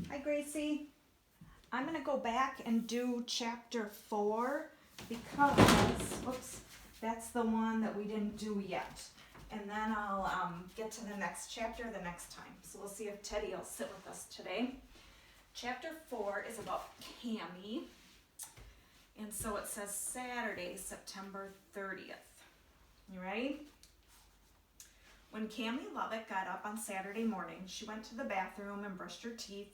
Hi, Gracie. I'm going to go back and do chapter 4 because, whoops, that's the one that we didn't do yet. And then I'll get to the next chapter the next time. So we'll see if Teddy will sit with us today. Chapter 4 is about Cammie. And so it says Saturday, September 30th. You ready? When Cammie Lovett got up on Saturday morning, she went to the bathroom and brushed her teeth,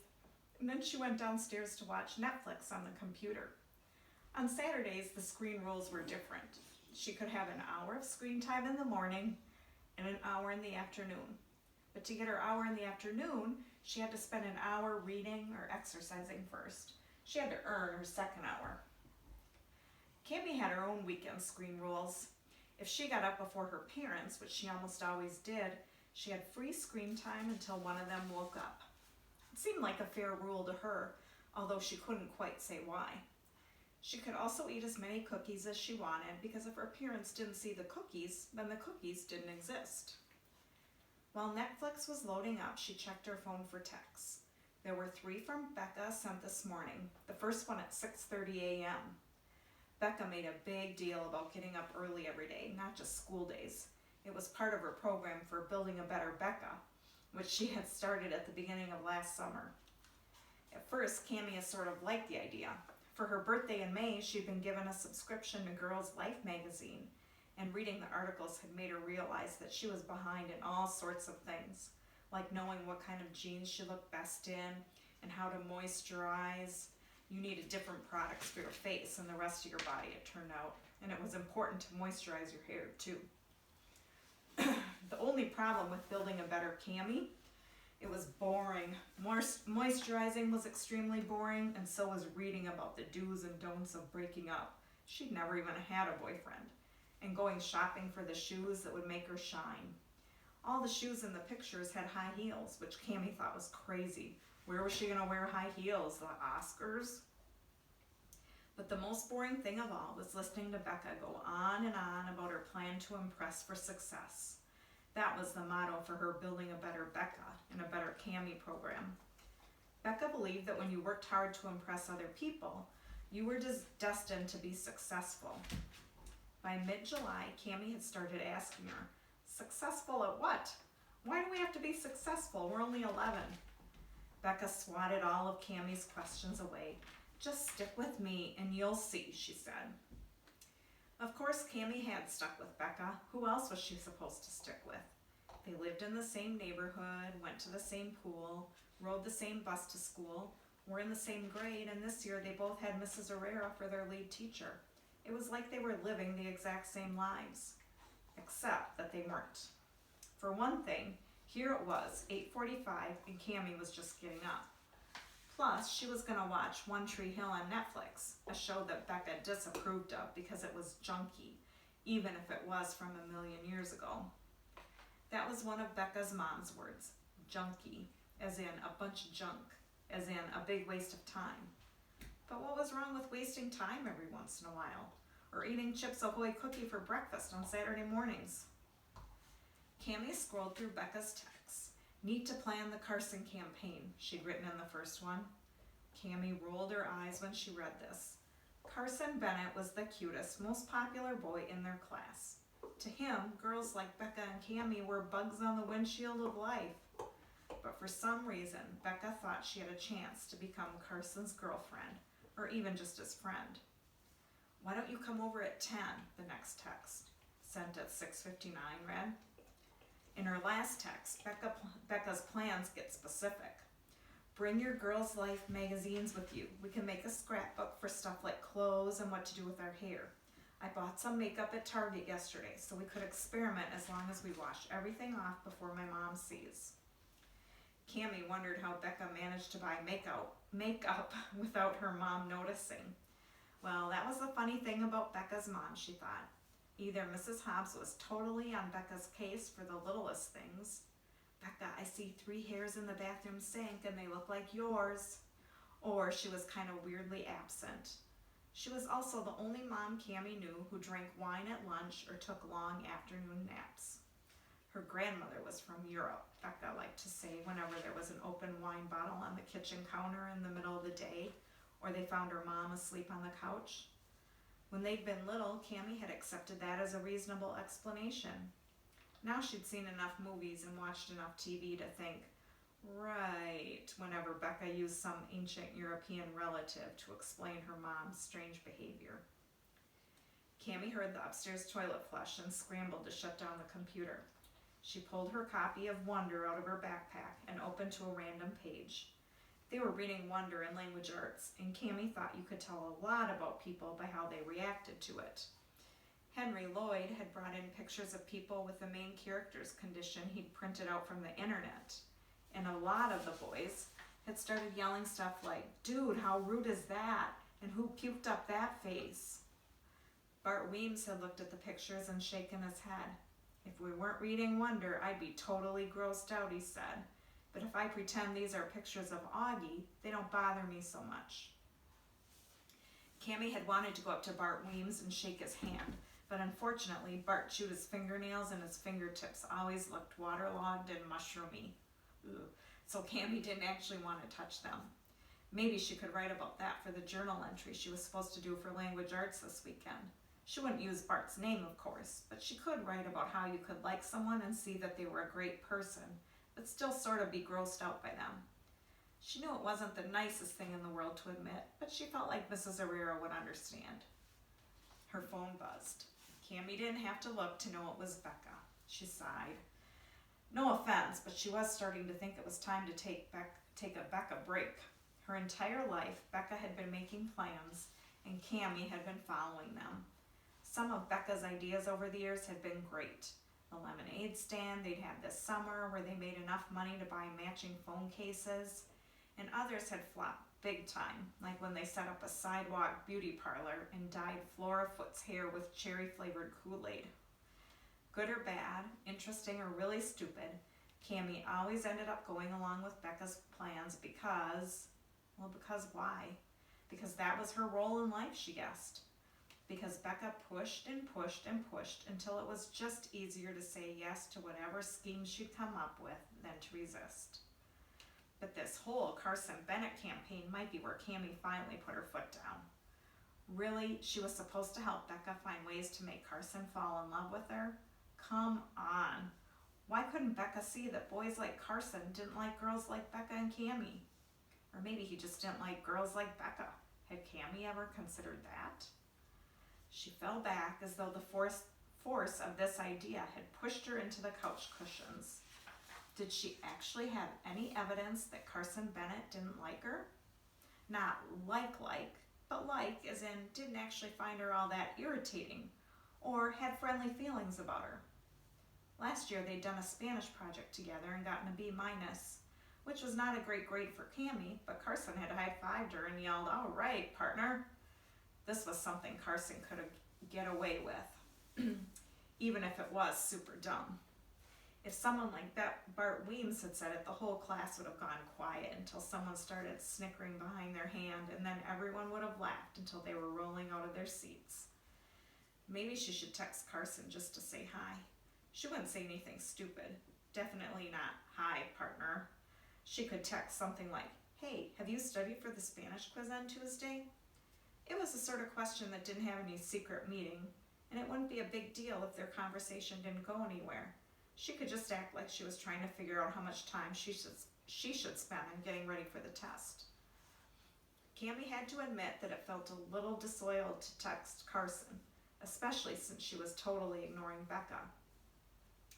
and then she went downstairs to watch Netflix on the computer. On Saturdays, the screen rules were different. She could have an hour of screen time in the morning and an hour in the afternoon. But to get her hour in the afternoon, she had to spend an hour reading or exercising first. She had to earn her second hour. Cammie had her own weekend screen rules. If she got up before her parents, which she almost always did, she had free screen time until one of them woke up. It seemed like a fair rule to her, although she couldn't quite say why. She could also eat as many cookies as she wanted, because if her parents didn't see the cookies, then the cookies didn't exist. While Netflix was loading up, she checked her phone for texts. There were 3 from Becca sent this morning, the first one at 6:30 a.m. Becca made a big deal about getting up early every day, not just school days. It was part of her program for Building a Better Becca, which she had started at the beginning of last summer. At first, Cammie sort of liked the idea. For her birthday in May, she'd been given a subscription to Girls Life magazine, and reading the articles had made her realize that she was behind in all sorts of things, like knowing what kind of jeans she looked best in and how to moisturize. You needed different products for your face and the rest of your body, it turned out, and it was important to moisturize your hair too. The only problem with Building a Better Cammie, it was boring. Moisturizing was extremely boring, and so was reading about the do's and don'ts of breaking up. She'd never even had a boyfriend. And going shopping for the shoes that would make her shine. All the shoes in the pictures had high heels, which Cammie thought was crazy. Where was she going to wear high heels? The Oscars? But the most boring thing of all was listening to Becca go on and on about her plan to impress for success. That was the motto for her Building a Better Becca and a Better Cammie program. Becca believed that when you worked hard to impress other people, you were destined to be successful. By mid-July, Cammie had started asking her, "Successful at what? Why do we have to be successful? We're only 11. Becca swatted all of Cammie's questions away. "Just stick with me and you'll see," she said. Of course, Cammie had stuck with Becca. Who else was she supposed to stick with? They lived in the same neighborhood, went to the same pool, rode the same bus to school, were in the same grade, and this year they both had Mrs. Herrera for their lead teacher. It was like they were living the exact same lives, except that they weren't. For one thing, here it was, 8:45, and Cammie was just getting up. Plus, she was going to watch One Tree Hill on Netflix, a show that Becca disapproved of because it was junky, even if it was from a million years ago. That was one of Becca's mom's words, junky, as in a bunch of junk, as in a big waste of time. But what was wrong with wasting time every once in a while, or eating Chips Ahoy cookie for breakfast on Saturday mornings? Cammie scrolled through Becca's texts. Need to plan the Carson campaign, she'd written in the first one. Cammie rolled her eyes when she read this. Carson Bennett was the cutest, most popular boy in their class. To him, girls like Becca and Cammie were bugs on the windshield of life. But for some reason, Becca thought she had a chance to become Carson's girlfriend, or even just his friend. "Why don't you come over at 10, the next text, sent at 6:59, read. In her last text, Becca's plans get specific. Bring your Girls Life magazines with you. We can make a scrapbook for stuff like clothes and what to do with our hair. I bought some makeup at Target yesterday, so we could experiment as long as we wash everything off before my mom sees." Cammie wondered how Becca managed to buy makeup without her mom noticing. Well, that was the funny thing about Becca's mom, she thought. Either Mrs. Hobbs was totally on Becca's case for the littlest things. "Becca, I see 3 hairs in the bathroom sink and they look like yours." Or she was kind of weirdly absent. She was also the only mom Cammie knew who drank wine at lunch or took long afternoon naps. Her grandmother was from Europe, Becca liked to say whenever there was an open wine bottle on the kitchen counter in the middle of the day, or they found her mom asleep on the couch. When they'd been little, Cammie had accepted that as a reasonable explanation. Now she'd seen enough movies and watched enough TV to think, right, whenever Becca used some ancient European relative to explain her mom's strange behavior. Cammie heard the upstairs toilet flush and scrambled to shut down the computer. She pulled her copy of Wonder out of her backpack and opened to a random page. They were reading Wonder in language arts, and Cammie thought you could tell a lot about people by how they reacted to it. Henry Lloyd had brought in pictures of people with the main character's condition he'd printed out from the internet, and a lot of the boys had started yelling stuff like, "Dude, how rude is that? And who puked up that face?" Bart Weems had looked at the pictures and shaken his head. "If we weren't reading Wonder, I'd be totally grossed out," he said. "But if I pretend these are pictures of Augie, they don't bother me so much." Cammie had wanted to go up to Bart Weems and shake his hand, but unfortunately Bart chewed his fingernails and his fingertips always looked waterlogged and mushroomy. Ugh. So Cammie didn't actually want to touch them. Maybe she could write about that for the journal entry she was supposed to do for language arts this weekend. She wouldn't use Bart's name, of course, but she could write about how you could like someone and see that they were a great person, but still sort of be grossed out by them. She knew it wasn't the nicest thing in the world to admit, but she felt like Mrs. Herrera would understand. Her phone buzzed. Cammie didn't have to look to know it was Becca. She sighed. No offense, but she was starting to think it was time to take a Becca break. Her entire life, Becca had been making plans, and Cammie had been following them. Some of Becca's ideas over the years had been great. The lemonade stand they'd had this summer where they made enough money to buy matching phone cases, and others had flopped big time, like when they set up a sidewalk beauty parlor and dyed Flora Foot's hair with cherry-flavored Kool-Aid. Good or bad, interesting or really stupid, Cammie always ended up going along with Becca's plans because why? Because that was her role in life, she guessed. Because Becca pushed and pushed and pushed until it was just easier to say yes to whatever scheme she'd come up with than to resist. But this whole Carson Bennett campaign might be where Cammie finally put her foot down. Really, she was supposed to help Becca find ways to make Carson fall in love with her? Come on. Why couldn't Becca see that boys like Carson didn't like girls like Becca and Cammie? Or maybe he just didn't like girls like Becca. Had Cammie ever considered that? She fell back as though the force of this idea had pushed her into the couch cushions. Did she actually have any evidence that Carson Bennett didn't like her? Not like, but like as in didn't actually find her all that irritating, or had friendly feelings about her. Last year they'd done a Spanish project together and gotten a B-, which was not a great grade for Cammie, but Carson had high-fived her and yelled, "All right, partner." This was something Carson could get away with, even if it was super dumb. If someone like Bart Weems had said it, the whole class would have gone quiet until someone started snickering behind their hand, and then everyone would have laughed until they were rolling out of their seats. Maybe she should text Carson just to say hi. She wouldn't say anything stupid. Definitely not, "Hi, partner." She could text something like, "Hey, have you studied for the Spanish quiz on Tuesday?" It was the sort of question that didn't have any secret meaning, and it wouldn't be a big deal if their conversation didn't go anywhere. She could just act like she was trying to figure out how much time she should spend on getting ready for the test. Cammie had to admit that it felt a little disloyal to text Carson, especially since she was totally ignoring Becca.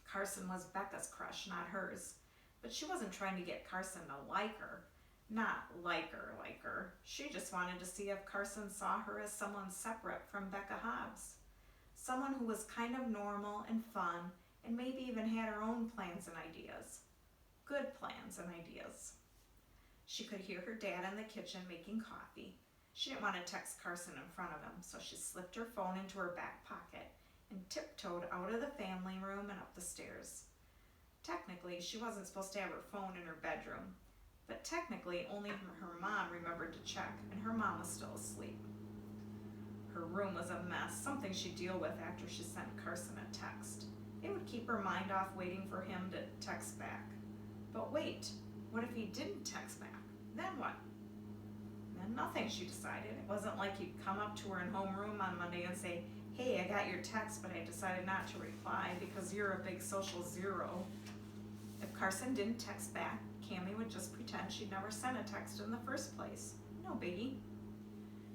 Carson was Becca's crush, not hers, but she wasn't trying to get Carson to like her. Not like her. She just wanted to see if Carson saw her as someone separate from Becca Hobbs. Someone who was kind of normal and fun and maybe even had her own plans and ideas. Good plans and ideas. She could hear her dad in the kitchen making coffee. She didn't want to text Carson in front of him, so she slipped her phone into her back pocket and tiptoed out of the family room and up the stairs. Technically, she wasn't supposed to have her phone in her bedroom, but technically only her mom remembered to check, and her mom was still asleep. Her room was a mess, something she'd deal with after she sent Carson a text. It would keep her mind off waiting for him to text back. But wait, what if he didn't text back? Then what? Then nothing, she decided. It wasn't like he'd come up to her in homeroom on Monday and say, hey, I got your text, but I decided not to reply because you're a big social zero. If Carson didn't text back, Cammie would just pretend she'd never sent a text in the first place. No biggie.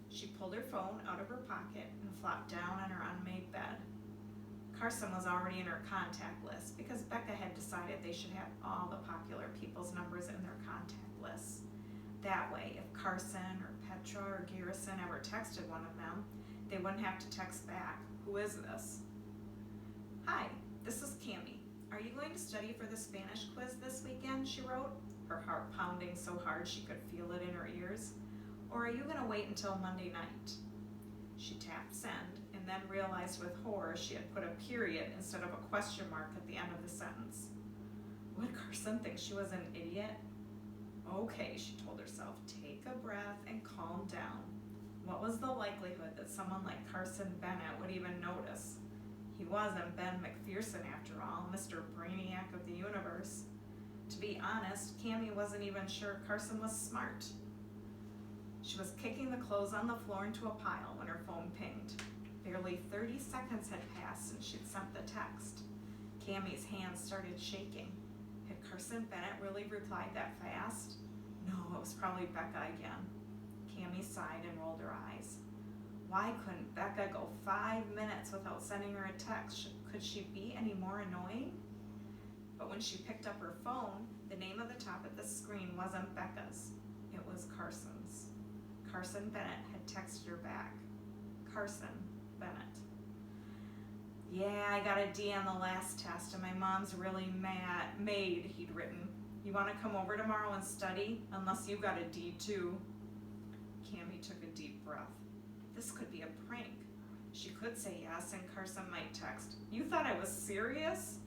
She pulled her phone out of her pocket and flopped down on her unmade bed. Carson was already in her contact list because Becca had decided they should have all the popular people's numbers in their contact lists. That way, if Carson or Petra or Garrison ever texted one of them, they wouldn't have to text back, who is this? Hi, this is Cammie. Are you going to study for the Spanish quiz this weekend, she wrote, her heart pounding so hard she could feel it in her ears. Or are you going to wait until Monday night? She tapped send and then realized with horror she had put a period instead of a question mark at the end of the sentence. Would Carson think she was an idiot? Okay, she told herself, take a breath and calm down. What was the likelihood that someone like Carson Bennett would even notice? He wasn't Ben McPherson after all, Mr. Brainiac of the universe. To be honest, Cammie wasn't even sure Carson was smart. She was kicking the clothes on the floor into a pile when her phone pinged. Barely 30 seconds had passed since she'd sent the text. Cammie's hands started shaking. Had Carson Bennett really replied that fast? No, it was probably Becca again. Cammie sighed and rolled her eyes. Why couldn't Becca go 5 minutes without sending her a text? Could she be any more annoying? But when she picked up her phone, the name at the top of the screen wasn't Becca's. It was Carson's. Carson Bennett had texted her back. Carson Bennett. Yeah, I got a D on the last test and my mom's really made, he'd written. You want to come over tomorrow and study? Unless you got a D too. Cammie took a deep breath. This could be a prank. She could say yes and Carson might text, you thought I was serious?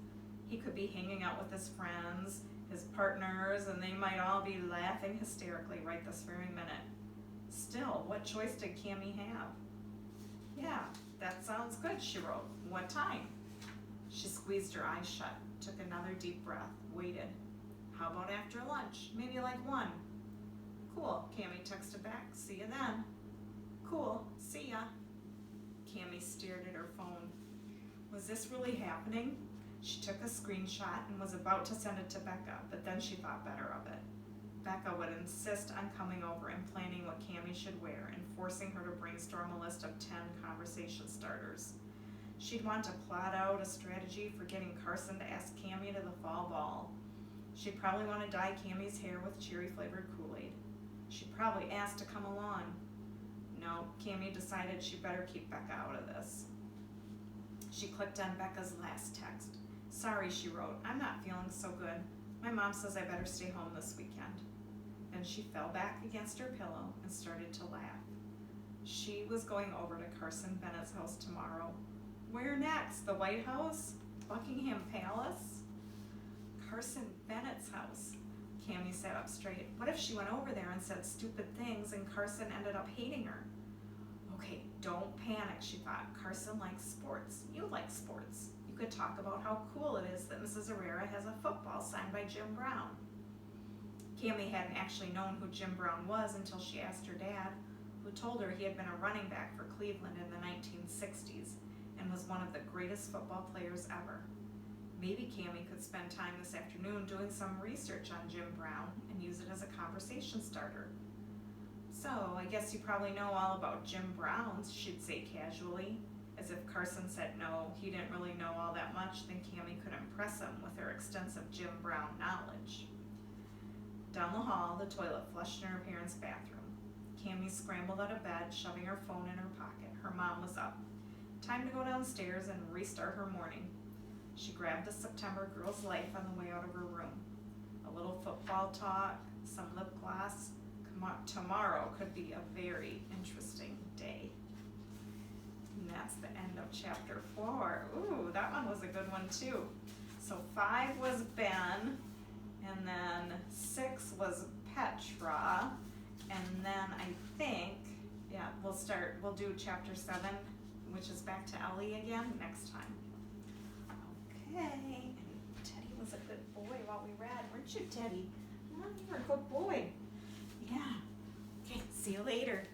He could be hanging out with his friends, his partners, and they might all be laughing hysterically right this very minute. Still, what choice did Cammie have? Yeah, that sounds good, she wrote. What time? She squeezed her eyes shut, took another deep breath, waited. How about after lunch? Maybe like 1. Cool, Cammie texted back. See you then. Cool, see ya. Cammie stared at her phone. Was this really happening? She took a screenshot and was about to send it to Becca, but then she thought better of it. Becca would insist on coming over and planning what Cammie should wear and forcing her to brainstorm a list of 10 conversation starters. She'd want to plot out a strategy for getting Carson to ask Cammie to the fall ball. She'd probably want to dye Cammie's hair with cherry-flavored Kool-Aid. She'd probably ask to come along. No, Cammie decided she'd better keep Becca out of this. She clicked on Becca's last text. Sorry, she wrote, I'm not feeling so good. My mom says I better stay home this weekend. Then she fell back against her pillow and started to laugh. She was going over to Carson Bennett's house tomorrow. Where next? The White House? Buckingham Palace? Carson Bennett's house. Cammie sat up straight. What if she went over there and said stupid things and Carson ended up hating her? Okay, don't panic, she thought. Carson likes sports. You like sports. You could talk about how cool it is that Mrs. Herrera has a football signed by Jim Brown. Cammie hadn't actually known who Jim Brown was until she asked her dad, who told her he had been a running back for Cleveland in the 1960s and was one of the greatest football players ever. Maybe Cammie could spend time this afternoon doing some research on Jim Brown and use it as a conversation starter. So, I guess you probably know all about Jim Brown, she'd say casually. As if Carson said no, he didn't really know all that much, then Cammie could impress him with her extensive Jim Brown knowledge. Down the hall, the toilet flushed in her parents' bathroom. Cammie scrambled out of bed, shoving her phone in her pocket. Her mom was up. Time to go downstairs and restart her morning. She grabbed the September Girl's Life on the way out of her room. A little football talk, some lip gloss. Tomorrow could be a very interesting day. And that's the end of chapter 4. Ooh, that one was a good one too. So 5 was Ben, and then 6 was Petra, and then I think, yeah, we'll do chapter 7, which is back to Ellie again next time. Okay. And Teddy was a good boy while we read, weren't you, Teddy? Oh, you were a good boy. Yeah. Okay, see you later.